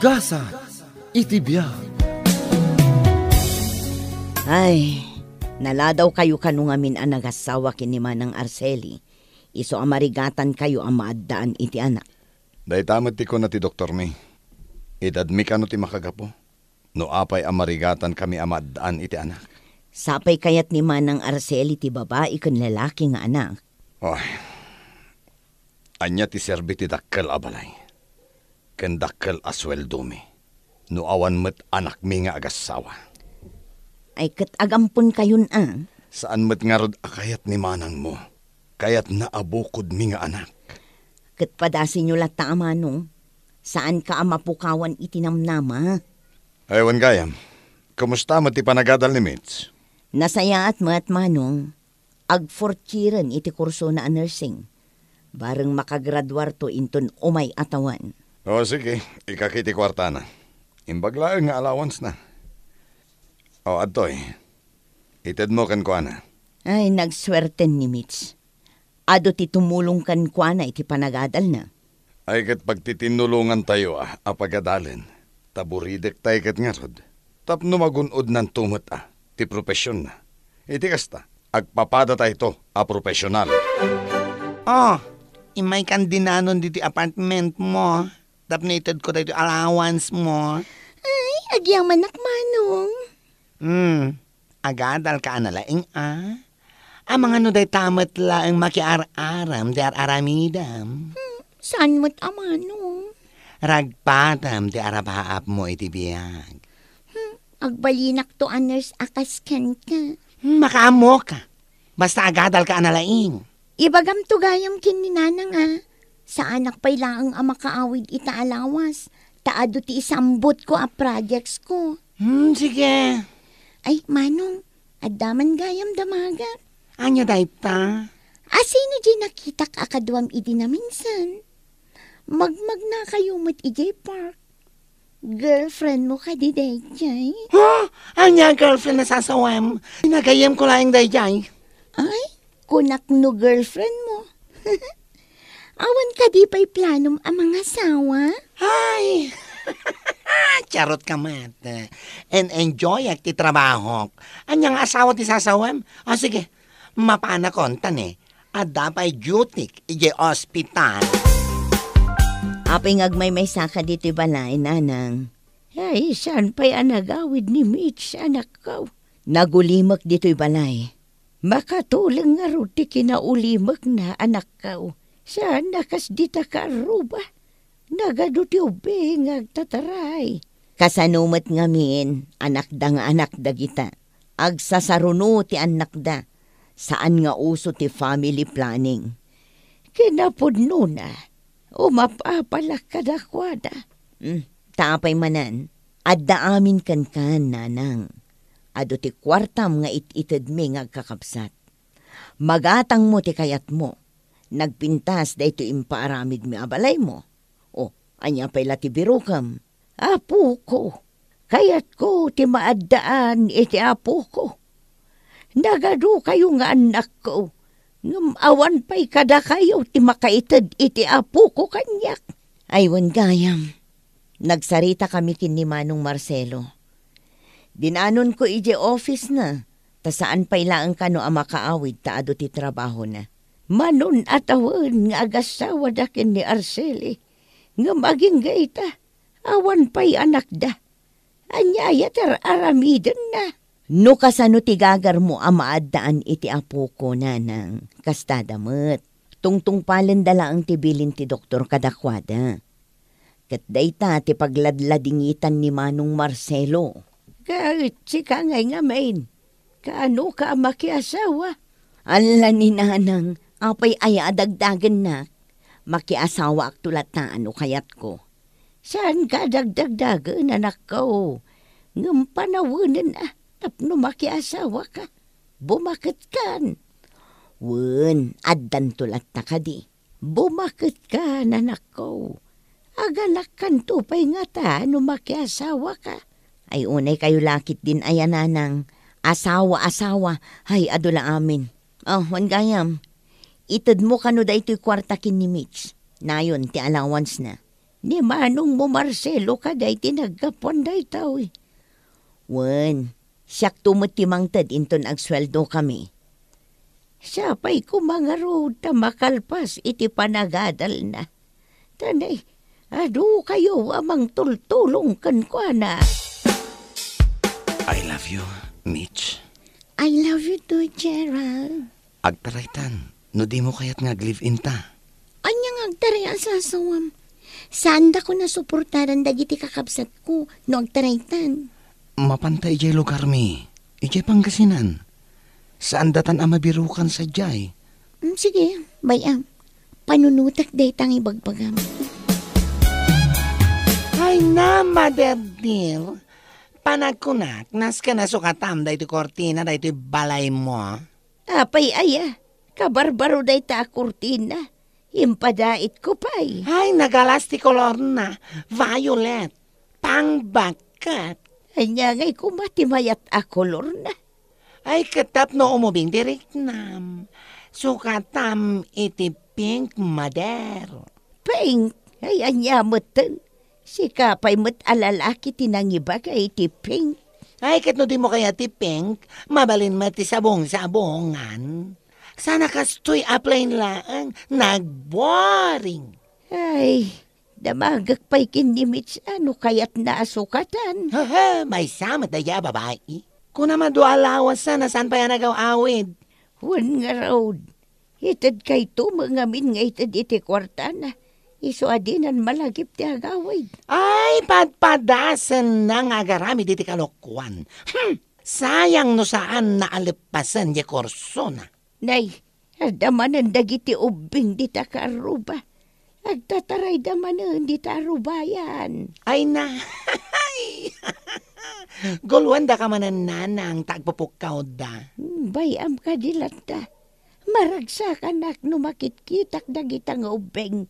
Gasa, itibiyag. Ay, naladaw kayo kanungamin ang nagasawa kini Manang Arceli. Iso amarigatan kayo ang maaddaan iti anak. Day tamat ti ko na ti Dr. May. Idadmi ka no ti makagapo. No apay amarigatan kami ang maaddaan iti anak. Sapay kayat ni Manang Arceli ti babae kan lalaki nga anak. Oy, anya ti serbi ti dakkel abalay. Ken dakkel asweldo mi. No awan met anak mi nga agasawa. Ay kat agampon kayon ang. Saan met nga rod akayat ni manang mo? Kayat naabukod mi nga anak. Kat padasin nyo lata amanong. Saan ka amapukawan itinamnama? Aywan gayam, kumusta mo ti panagadal ni Mitch? Nasaya at mat manong. Agfortiran iti kurso na nursing. Bareng makagraduar to inton umay atawan. O sige, ikakiti kwarta na. Imbaglaan nga allowance na. O atoy, ited mo kan kwa na. Ay, nagswerten ni Mitch. Ado ti tumulong kan kwa na iti panagadal na. Ay kat pagtitinulungan tayo apagadalin. Taburidek tayo kat nga rod. Tapno magunod ng tumot ti profesyon na. Iti kasta, agpapada tayo to profesional. Oh, imay kan dinanon diti apartment mo. Tapnated ko tayo allowance mo. Ay, agyaman manong. Agadal ka analaing Ang mga no day tamat lang makiar-aram di aramidam. Saan mo't amanong? Ragpatam di arabaap mo iti biyag. Agbalinak to nurse akaskan ka. Makaamo ka. Basta agadal ka analaing. Ibagam to gayam kininanang Sa anak pa'y laang makaawid ita alawas. Taado ti isambot ko projects ko. Sige. Ay, manong, addaman gayam damaga. Anya day pa? Sino di nakita ka akadwam idi na minsan? Magmag na kayo mat ijay park. Girlfriend mo ka di day jay? Anya girlfriend na sasawam. Pinagayam ko lang day jay. Ay, kunak no girlfriend mo. Awan ka di pa'y planom ang mga asawa? Ay, charot ka mat. And enjoy at ti trabaho. Anyang asawa ti sasawam? Sige, mapana kontan Adda pa'y duty ije ospital. Apay ngagmay saka dito balay, nanang. Ay, saan pa'y anagawid ni Mitch, anak ko? Nagulimak dito'y balay. Makatulang nga ruti kinaulimak na anak ko. Saan nakas dita ka aruba? Nagaduti ubing agtataray. Kasanumat ngamin, anak da nga anak da kita. Agsasaruno ti anak da. Saan nga uso ti family planning. Kinapudno na. Umapapalak kadakwada. Tapay manan, adda amin kan nanang. Ado ti kwartam nga it-ited mi nga kakapsat. Magatang mo ti kayat mo. Nagpintas da ito impaaramid mi abalay mo. Anya pa'y lati birukam. Apo ko. Kayat ko ti maaddaan iti apo ko. Nagado kayo nga anak ko. Awan pa'y kada kayo ti makaitad iti apo ko kanyak. Aywan gayam. Nagsarita kami kin ni Manong Marcelo. Dinanon ko ije office na. Ta saan pa'y laang kano ang makaawid taado ti trabaho na. Manon atawan nga agasawa dakin ni Arceli. Nga maging gaita. Awan pa'y anak da. Anyaya aramidan na. No kasano ti gagar mo amaaddaan iti apo ko nanang. Kastadamet. Tungtung palendala ang tibilin ti doktor kadakwada. Kat dayta ti pagladladingitan ni Manong Marcelo. Kahit si kangay nga main. Kaano ka makiasawa? Ala ni nanang, apay ay adagdagan na. Makiasawa ak tulat na ano kayat ko. Saan ka dagdagdagan anak ko? Ngam panawunan tapno makiasawa ka. Bumakit kan. Wen, addan tulat na ka di. Bumakit ka anak ko. Agalak kan tupay nga ta no makiasawa ka. Ay unay kayo lakit din ayan nanang. Asawa, hay adula amin. Wan gayam. Itad mo kano da ito'y kwarta kin ni Mitch. Nayon, ti allowance na. Ni manong mo Marcelo kaday tinagkapon day tao eh. Wen, siyak tumutimangtad inton agsweldo kami. Siya pa'y kumangaro ta makalpas iti panagadal na. Tanay, adu kayo amang tultulong kan kwa na. I love you, Mitch. I love you too, Gerald. Agtaraytan, no di mo kaya't nag-live-in ta. Anyang agtaray asasawam. Saan da ko nasuportaran dagiti kakabsat ko no agtaraytan? Mapantay jay lugar mi. Ijay Pangasinan. Saan datan amabirukan sa jay? Sige, bayam. Panunutak day tang ibagbagam. Ay na, mother dear. Panagkunak, nas ka na sukatam da ito kortina da ito balay mo. Apay aya, kabarbaro day ta kurtina. Impadait ko pa'y. Ay, nagalasti kolor na. Violet. Pangbakat. Anya ngay kumatimayat a kolor na. Ay, katap no umubing direct nam. Sukatam iti pink mother. Pink, ay anya mutan. Si kapay mat alalaki tinangiba kay iti pink. Ay, kat no di mo kaya ti pink, mabalin mati sabong-sabongan. Sana kastoy apply lang, nag-boring. Ay, damagak pa'y kinimits ano kayat naasukatan. Haha, may samat na ya babae. Kung naman do alawas na saan pa yan nagaw-awid. Wan nga raod. Itad kay tumangamin nga itad iti kwartana. Iso adinan malagip ti agawid. Ay, padpadasan na nga garami diti kalokwan. Sayang no saan naalipasan di korso na. Nay, adamanan dagiti ubing di ta karuba. Agtataray damanan di ta arubayan. Ay na, gulwan da ka manan nanang tagpupukaw da. Bayam ka dilat ta. Maragsak anak no makitkitak dagitang ubing.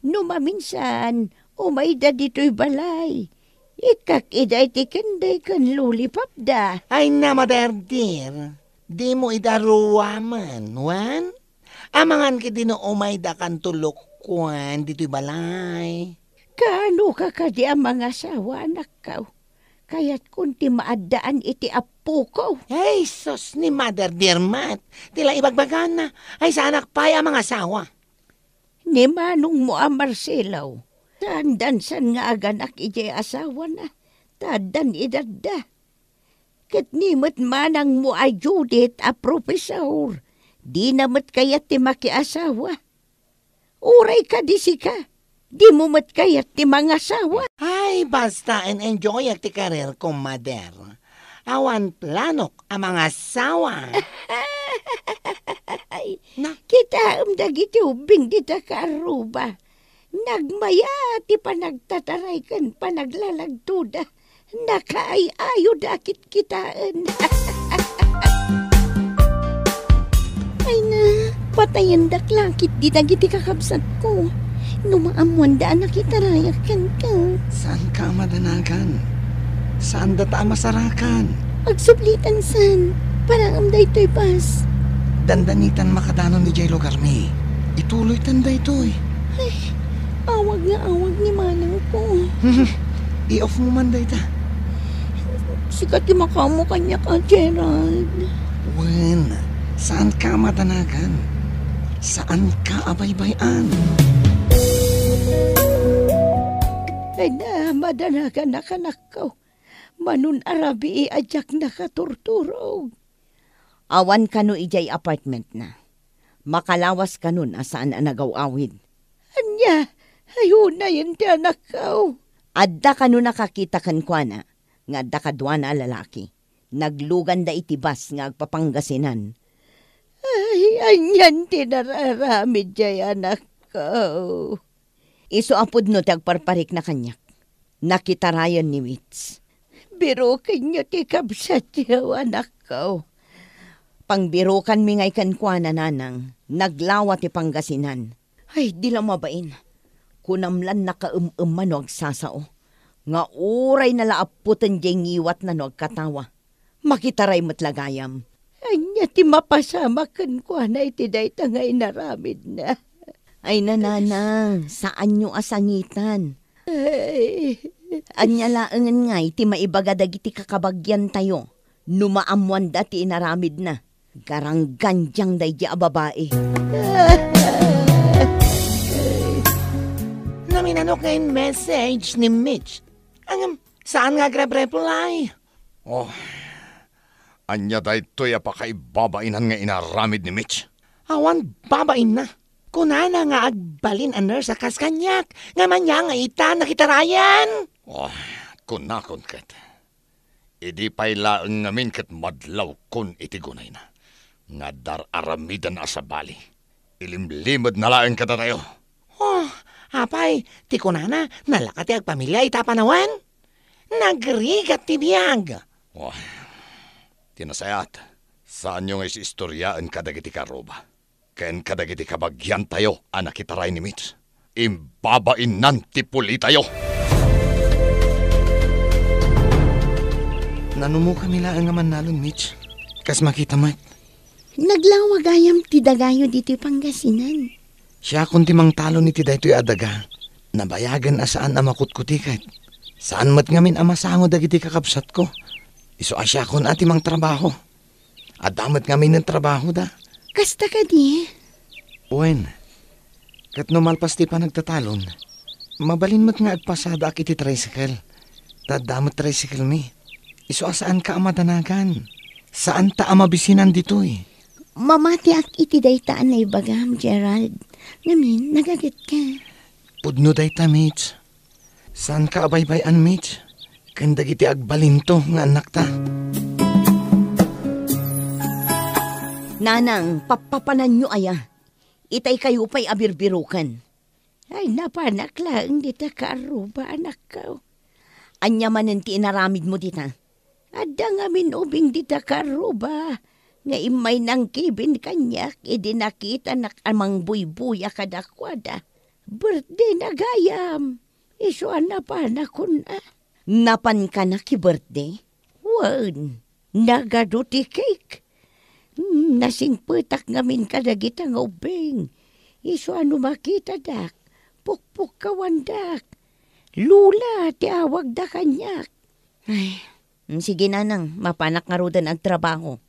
No maminsan, umay da dito'y balay. Ikak iday ti kanday kan lulipap da. Ay na, mother dear. Di mo idaruwaman, wan? Amangan ki no umay da kan tulukwan dito'y balay. Kaano ka kadi ang mga asawa anak ka? Kaya't kunti maadaan iti apo ko. Ay, sos ni mother dear mat. Tila ibagbagan na. Ay, sa anak pa'y ang mga asawa. Ni manong mo ang Marcelaw. Tandansan nga aganak iti asawa na. Tadan idadda. Kat nimot manang mo ay Judith a profesor. Di namat kayat ti makiasawa. Uray ka di sika. Di mo mat kayat ti mga asawa. Ay, basta and enjoy at ti karir ko, mother. Awan planok ang mga asawa. Ay, Na, kita dagiti ubing di ta karuba. Nagmaya ti panagtataray kan panaglalagtuda. Nakaay-ayo dakit kitaan. Ay na, patayan daklakit di dagiti kakabsat ko. Numaamuan daan nakitarayakan ka. saan ka madanagan? Saan data masarakan? Agsublitan san, parang amday to'y pas. Dandanitan makadanon ni Jay Lugarmi. Ituloy tanda ito eh. Awag nga awag ni manang ko. I-off mo man da ita. Sikat yung makamo kanya ka, Gerald. Wen, saan ka madanagan? Saan ka abaybayan? Ay na, madanagan na kanak ko. Manun arabi iadyak na katurturog. Awan kano ijay apartment na. Makalawas kanun asaan anagaw-awid. Anya, ayun na yun ti anak ko. Adda kano nakakita kan kwa na, nga adda kadwa na lalaki. Naglugan da itibas nga agpapanggasinan. Ay, anyan ti nararamid jay anak ko. Iso apod no tagparparik na kanyak. Nakitarayan ni Wits. Biro kanyo ti kabsat yaw anak ko. Pangbirukan mi ngay kankwana nanang, naglawa ti Pangasinan. Ay, di lang mabain. Kunamlan nakaumman o agsasao. Nga uray na laaputan diyang iwat na no agkatawa. Makitaray matlagayam. Anya ti mapasama kankwana iti day tangay naramid na. Ay nananang, saan nyo asangitan? Anya laangan nga iti maibaga dagiti kakabagyan tayo. Numaamuan dati inaramid na. Garang ganjang day di babae. Naminanok ngayon message ni Mitch. Saan nga grab-reply? Anya da ito'y apakaibabainan nga inaramid ni Mitch. Awan babain na. Kunana nga agbalin a nurse akas kanyak. Nga manya nga ita nakitarayan. Kunakon kat. Idi pa'y laang ngamin kat madlaw kun iti gunay na. Nga dararamidan asabali. Ilimlimad na laang kata tayo. Apay, ti kunana, nalakati ag pamilya ita panawan. Nagrigat ti biyag. Tinasayat, saan nyo nga isistoryaan kadagiti karoba? Ken kadagiti kabagyan tayo, anak itaray ni Mitch. Imbabain nan ti puli tayo. Nanumo kami lang nga manalon, Mitch. Kas makita mat. Naglawagayam ti dagayo dito Pangasinan. Siya kung timang talo ni ti daytoy adaga. Nabayagan asaan amakutkutikat. Saan mat ngamin amasango dagiti kakabsat ko. Iso asya kon atimang trabaho. Adamat ngamin ng trabaho da. Kasta ka di? Uwen, kat numalpas ti pa nagtatalon, mabalin mat nga agpasada ak iti tricycle. Tadamat tricycle mi. Iso asaan ka amadanagan? Saan ta amabisinan dito eh? Mamati ak iti daytaan na ibagam, Gerald. Ngamin, nagagat ka. Pudno dayta, Mitch. Saan ka abaybayan, Mitch? Kandag iti agbalinto nga anak ta. Nanang, papapanan nyo aya. Itay kayo pa'y abirbirukan. Ay, napanak lang, dita ka aruba, anak ka. Anya manen ti inaramid mo dita. Ada nga minubing dita ka aruba. Nga imay nang kibin kanyak, idinakita nak amang buybuya kadakwada. Birthday na gayam. Isuan na pa na kun Napan ka na ki birthday? Wan, nagaduti cake. Nasing petak ngamin kadagita nga ubing. Isuan makita dak, pukpuk kawandak. Lula, tiawag da kanyak. Ay, sige nanang, mapanak nga rodan ang trabaho.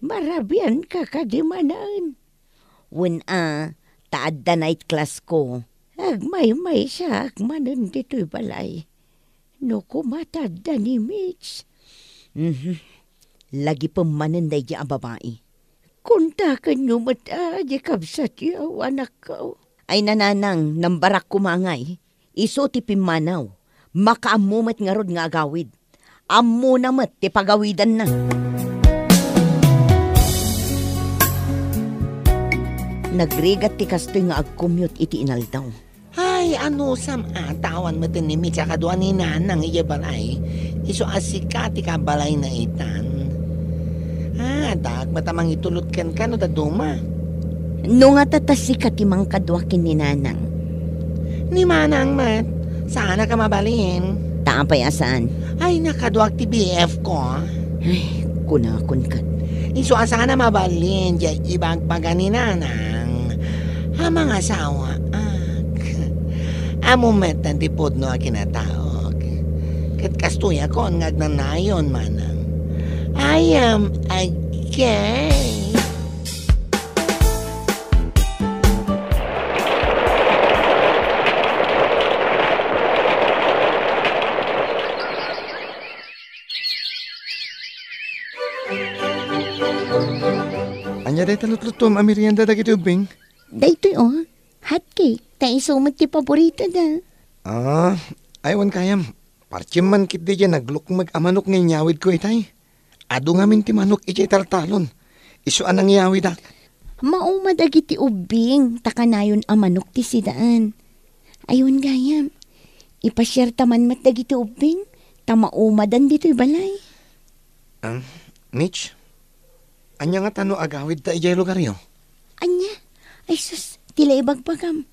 Marabian ka kadimanaan. When taad da night class ko, agmay-may siya agmanan dito'y balay. No kumatad da ni Mitch. Lagi pamanan da ang babae. Kuntakan nyo mata, di kabsat yaw, anak ko. Ay nananang, nambarak kumangay. Iso ti pimanaw. Makaamumat nga rod nga agawid. Ammo namat ti pagawidan na. Nagrigat ti kastoy nga agkumyot iti inaldaw. Ay, ano tawan mo ni Mitch akaduan ni nanang iya balay. Iso asika ti kabalay na itan. Dag matamang itulot kan no da duma. No nga tatasika ti mang kadwakin ni nanang. Ni manang mat, sana ka mabalin. Taapay asaan? Ay, nakadwak ti BF ko. Ay, kunakon ka. Iso asana mabalin, di ibagpaga ni nanang. Mga asawa, amumet na tipod no akinataog. Kat kastuya ko ang ngagnanayon manang. I am again. Anya day talutlutom amirienda da kiti ubing? Daytoy hot cake. Tayo sumag ti paborito da. Aywan kayam. Parchim man kit di dyan naglukmag amanok ng nyawid ko itay. Ado nga min ti manok iti taltalon. Iso anang nyawid ak. Maumadag iti ubing. Takanayon amanok ti sidaan. Ayun gayam. Ipasyar taman matdag iti ubing. Tamaumadan dito'y balay. Mitch? Anya nga tano agawid ta ijay lugar yo? Anya? Ay sus, tila ibagbagam.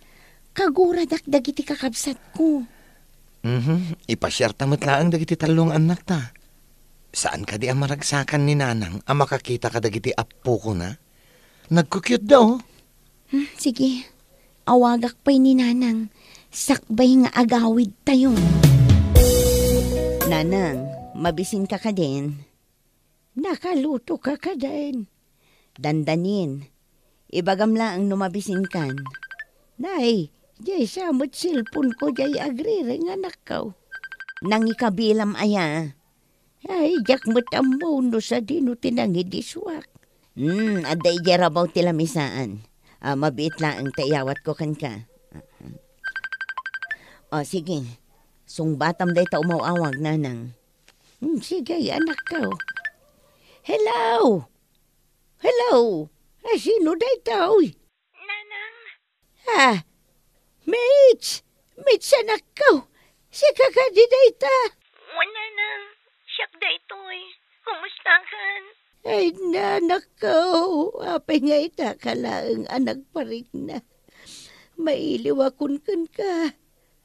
Kagura dakdag iti kakabsat ko. Ipasyar tamat laang dagiti talong anak ta. Saan ka di ang maragsakan ni nanang ang makakita ka dagiti apo ko na? Nagkukyut daw. Sige. awagak pa'y ni Nanang. Sakbay nga agawid tayo. Nanang, mabisin ka din. Nakaluto ka din. Dandanin. Ibagam lang ang numabisin kan. Nay, jay samot silpon ko jay agrire nga nakaw. Nang ikabilam aya. Ay, jak matamu no sa dino tinangidiswak. Aday jarabaw tilamisaan. Mabiit lang ang tayawat ko kan ka. Sige. Sung batam day ta umawawag, Nanang. Sige, anak ko. Hello! Hello! Sino day tao? Nanang. Mitch! Mitch, anak ko! Si kakadi day ta! Nanang. Siyak day to'y. Kumusta kan? Ay, nanak ko! Apay nga ita kalaang anak pa rin na. Mailiwakon kan ka.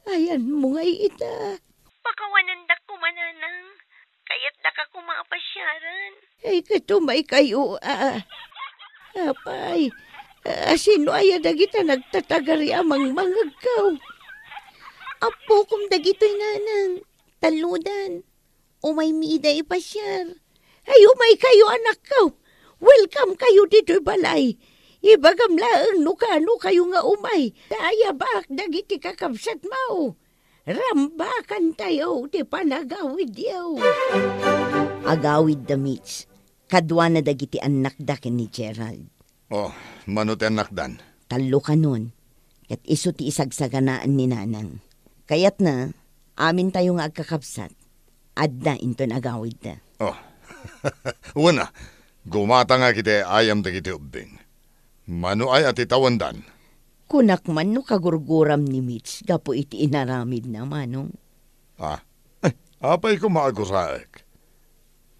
Ayan mo nga ita. Pakawanandak ko mananang. Kaya't daka ko mga pasyaran. Ay, katumay kayo, Apay, sino aya dagita nagtatagari amang mangagaw? Apo kum dagito'y Nanang. Taludan. Umay miida ipasyar. Ay, umay kayo, anak ko. Welcome kayo dito'y balay. Ibagam laang nukano kayo nga umay. Daya bak dagiti kakabsat mo. Rambakan tayo, di panagawid yaw. Agawid da, Mitch. Kadwa na dagiti anak dakin ni Gerald. Manot anak dan. Talo ka nun. Kat iso ti isagsaganaan ni Nanang. Kayat na, amin tayo nga agkakabsat. Adda into nagawid da. Una, gumata nga kiti ayam dagiti ubing. Mano ay ati tawandan. Kunak man no kagurguram ni Mitch, gapo iti inaramid na manong. Apay ko maaguraek.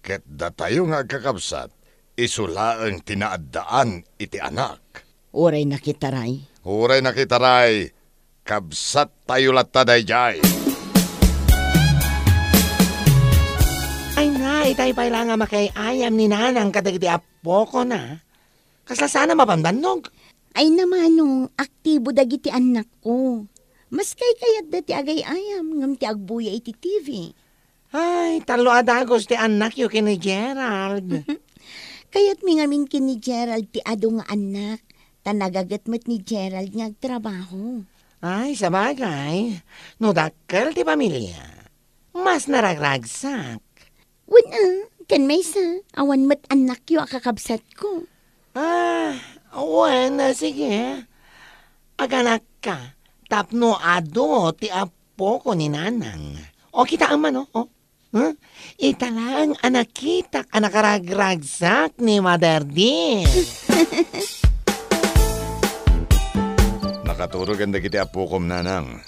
Ket da tayo nga kakabsat, isulaang tinaaddaan iti anak. Oray nakitaray. Huray nakitaray, kabsat tayo lattaday jay. Ay na, itay pa lang nga makayayam ni Nanang kadagiti apo ko na. Kasla sana mapamdanog. Ay namanong, aktibo dagiti anak ko. Mas kayat dati agay ayam, ngam ti agbuya iti TV. Ay, talo adagos ti anak yu kini Gerald. Kaya't mingamin kini Gerald ti ado nga anak. Tanagagatmat ni Gerald nga agtrabaho. Ay, sabagay. No dakkel ti pamilya. Mas naragragsak. Wala, kan may sa, awan mat anak yu akakabsat ko. Sige. Aganak ka. Tapno ado ti apo ko ni Nanang. O kita aman, o. Ita lang anak kita anakaragragsak ni Mother Dear. Nakaturog ang dagiti apo kom, Nanang.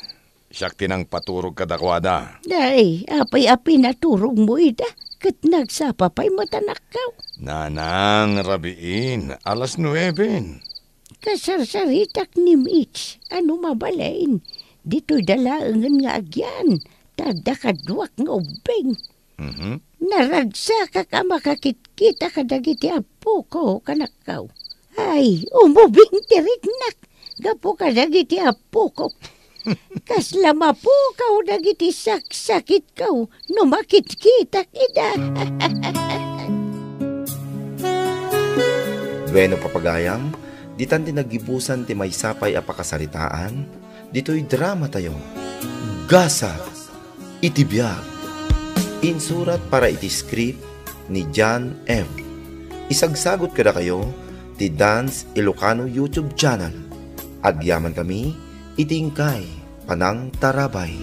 Siyak tinang paturog kadakwada. Day, apay-api naturog mo ida. Kat nagsapapay mo tanakaw. Nanang, rabiin, 9:00. Kasarsaritak ni Mitch. Ano mabalain? Dito'y dalaangan nga agyan. Tadakadwak nga ubing. Naragsa ka makakit-kita ka dagiti apo ko kanakaw. Ay, umubing tiriknak. Gapo ka dagiti apo ko. Kaslama po kaw dagiti saksakit kaw. Numakit-kitak ida. Bueno papagayam, ditan tinagibusan ti may sapay a pakasaritaan, dito'y drama tayo. Gasa, iti biyag. Insurat para iti script ni John M. Isagsagot kada kayo ti Dance Ilocano YouTube channel. Agyaman kami, itingkay, panang tarabay.